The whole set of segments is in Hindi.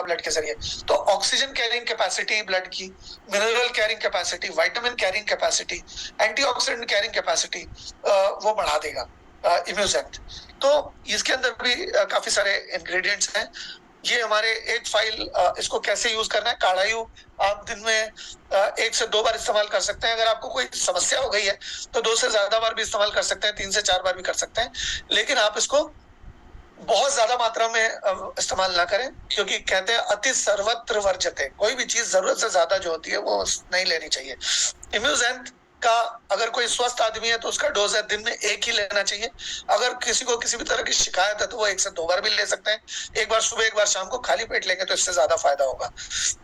जाएगा ब्लड के जरिए। तो ऑक्सीजन कैरिंग कैपेसिटी ब्लड की, mineral carrying capacity, vitamin carrying capacity, antioxidant carrying capacity वो बढ़ा देगा इम्यूजेंट। तो इसके अंदर भी काफी सारे इंग्रेडिएंट्स हैं। ये हमारे एक फाइल, इसको कैसे यूज करना है, काढ़ायु आप दिन में 1 से 2 बार इस्तेमाल कर सकते हैं। अगर आपको कोई समस्या हो गई है तो 2 से ज्यादा बार भी इस्तेमाल कर सकते हैं, 3 से 4 बार भी कर सकते हैं, लेकिन आप इसको बहुत ज्यादा मात्रा में इस्तेमाल ना करें, क्योंकि कहते हैं अति सर्वत्र वर्जते, कोई भी चीज जरूरत से ज्यादा जो होती है वो नहीं लेनी चाहिए। इम्यूजेंट का अगर कोई स्वस्थ आदमी है तो उसका डोज है दिन में 1 ही लेना चाहिए। अगर किसी को किसी भी तरह की शिकायत है तो वो 1 से 2 बार भी ले सकते हैं, एक बार सुबह एक बार शाम को, खाली पेट लेंगे तो इससे ज्यादा फायदा होगा।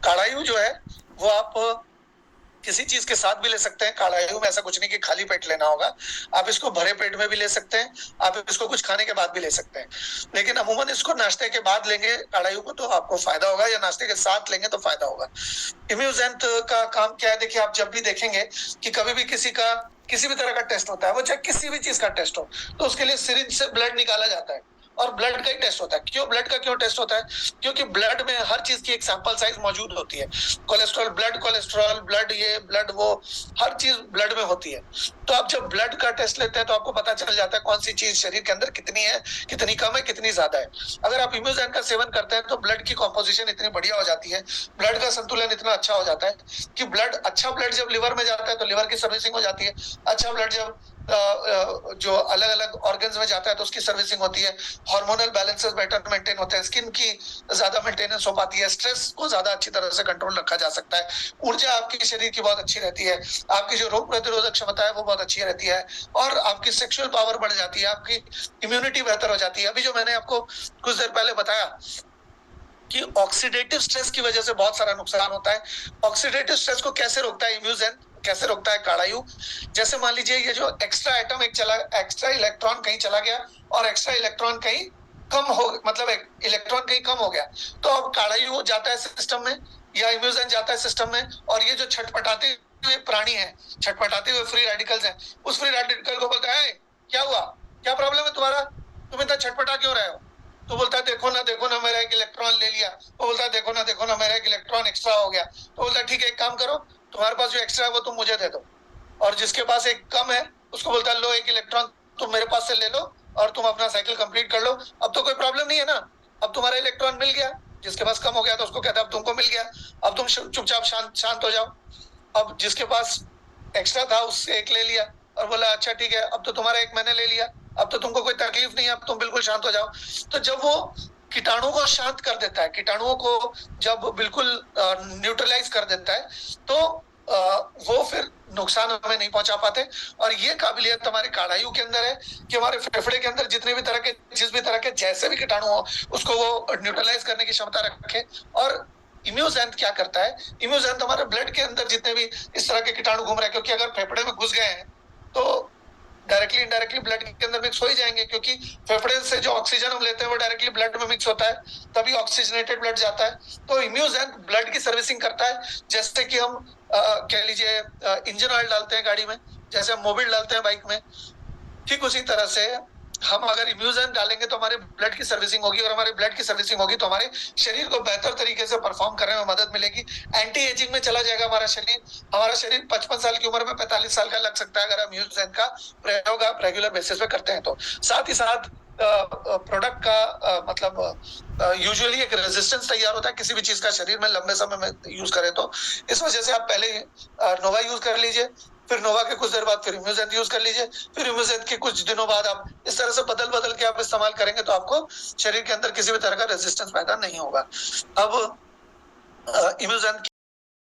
काढ़ायु जो है वो आप किसी चीज के साथ भी ले सकते हैं। काढ़ायु में ऐसा कुछ नहीं कि खाली पेट लेना होगा, आप इसको भरे पेट में भी ले सकते हैं, आप इसको कुछ खाने के बाद भी ले सकते हैं, लेकिन अमूमन इसको नाश्ते के बाद लेंगे काढ़ायु को तो आपको फायदा होगा, या नाश्ते के साथ लेंगे तो फायदा होगा। इम्यूजेंट का काम क्या है, देखिए आप जब भी देखेंगे कि कभी भी किसी का किसी भी तरह का टेस्ट होता है, वो चाहे किसी भी चीज का टेस्ट हो, तो उसके लिए सिरिंज से ब्लड निकाला जाता है और ब्लड का ही टेस्ट होता है। क्यों ब्लड का क्यों टेस्ट होता है? क्योंकि ब्लड में हर चीज की एक सैंपल साइज मौजूद होती है। कोलेस्ट्रॉल, ब्लड कोलेस्ट्रॉल, ब्लड ये ब्लड वो, हर चीज ब्लड में होती है। तो आप जब ब्लड का टेस्ट लेते हैं तो आपको पता चल जाता है कौन सी चीज शरीर के अंदर कितनी है, कितनी कम है, कितनी ज्यादा है। अगर आप इम्यूजेंट का सेवन करते हैं तो ब्लड की कॉम्पोजिशन इतनी बढ़िया हो जाती है, ब्लड का संतुलन इतना अच्छा हो जाता है कि अच्छा ब्लड जब लिवर में जाता है तो लिवर की सर्विसिंग हो जाती है, अच्छा ब्लड जब जो अलग अलग ऑर्गन्स में जाता है तो उसकी सर्विसिंग होती है, हार्मोनल बैलेंसेस बेटर मेंटेन होते हैं, स्किन की ज्यादा मेंटेनेंस हो पाती है, स्ट्रेस को ज्यादा अच्छी तरह से कंट्रोल रखा जा सकता है, ऊर्जा आपकी शरीर की बहुत अच्छी रहती है, आपकी जो रोग प्रतिरोधक क्षमता है वो बहुत अच्छी रहती है, और आपकी सेक्सुअल पावर बढ़ जाती है, आपकी इम्यूनिटी बेहतर हो जाती है। अभी जो मैंने आपको कुछ देर पहले बताया कि ऑक्सीडेटिव स्ट्रेस की वजह से बहुत सारा नुकसान होता है। ऑक्सीडेटिव स्ट्रेस को कैसे रोकता है इम्यूजेंट, कैसे रोकता है काढ़ायु? जैसे मान लीजिए ये जो एक्स्ट्रा एटम एक्स्ट्रा इलेक्ट्रॉन कहीं चला गया और एक्स्ट्रा इलेक्ट्रॉन कहीं कम हो, मतलब इलेक्ट्रॉन कहीं कम हो गया, तो अब काढ़ायु जाता है सिस्टम में या इम्यूजेंट जाता है सिस्टम में, और ये जो छटपटाते हुए प्राणी है, छटपटाते हुए फ्री रेडिकल्स हैं, उस फ्री रेडिकल को बोलता है क्या हुआ, क्या प्रॉब्लम है तुम्हारा, तुम इतना छटपटा क्यों रहे हो? तो बोलता है देखो ना मेरा एक इलेक्ट्रॉन ले लिया। वो बोलता है देखो ना मेरा एक इलेक्ट्रॉन एक्स्ट्रा हो गया। तो बोलता है ठीक है, एक काम करो, तुम्हारे पास जो एक्स्ट्रा है वो तुम मुझे दे दो, और जिसके पास एक कम है उसको बोलता है लो एक इलेक्ट्रॉन तुम मेरे पास से ले लो और तुम अपना साइकिल कंप्लीट कर लो। अब तो कोई प्रॉब्लम नहीं है ना, अब तुम्हारा इलेक्ट्रॉन मिल गया, जिसके पास कम हो गया तो उसको कहता है अब तुमको मिल गया, अब तुम चुपचाप शांत हो जाओ। अब जिसके पास एक्स्ट्रा था उससे एक ले लिया और बोला अच्छा ठीक है, अब तो तुम्हारा एक मैंने ले लिया, अब तो तुमको कोई तकलीफ नहीं है, अब तुम बिल्कुल शांत हो जाओ। तो जब वो कीटाणु को शांत कर देता है, कीटाणुओं को जब बिल्कुल न्यूट्रलाइज कर देता है, तो वो फिर नुकसान हमें नहीं पहुंचा पाते। और ये काबिलियत हमारे काढ़ायु के अंदर है कि हमारे फेफड़े के अंदर जितने भी तरह के, जिस भी तरह के जैसे भी कीटाणु हो उसको वो न्यूट्रलाइज करने की क्षमता रखे। और इम्यूजेंट क्या करता है, इम्यूजेंट हमारे ब्लड के अंदर जितने भी इस तरह के कीटाणु घूम रहे हैं, क्योंकि अगर फेफड़े में घुस गए हैं तो डायरेक्टली इनडायरेक्टली ब्लड के अंदर मिक्स हो ही जाएंगे, क्योंकि फेफड़े से जो ऑक्सीजन हम लेते हैं वो डायरेक्टली ब्लड में मिक्स होता है, तभी ऑक्सीजनेटेड ब्लड जाता है। तो इम्यूजेंट ब्लड की सर्विसिंग करता है, जैसे कि हम कह लीजिए इंजन ऑयल डालते हैं गाड़ी में, जैसे हम मोबिल डालते हैं बाइक में, ठीक उसी तरह से हम अगर इम्यूजेंट डालेंगे तो हमारे ब्लड की सर्विसिंग होगी, और हमारे ब्लड की सर्विसिंग होगी तो हमारे शरीर को बेहतर तरीके से परफॉर्म करने में मदद मिलेगी। एंटी एजिंग में चला जाएगा हमारा शरीर 55 साल की उम्र में 45 साल का लग सकता है अगर हम इम्यूजेंट का प्रयोग आप रेगुलर बेसिस पे करते हैं तो। साथ ही साथ प्रोडक्ट का मतलब यूजुअली एक रेजिस्टेंस तैयार होता है किसी भी चीज का शरीर में लंबे समय में यूज करें तो, इस वजह से आप पहले नोवा यूज कर लीजिए, फिर नोवा के कुछ देर बाद फिर इम्यूजेंट यूज कर लीजिए, फिर इम्यूजेंट के कुछ दिनों बाद आप इस तरह से बदल के आप इस्तेमाल करेंगे तो आपको शरीर के अंदर किसी भी तरह का रेजिस्टेंस पैदा नहीं होगा। अब इम्यूजेंट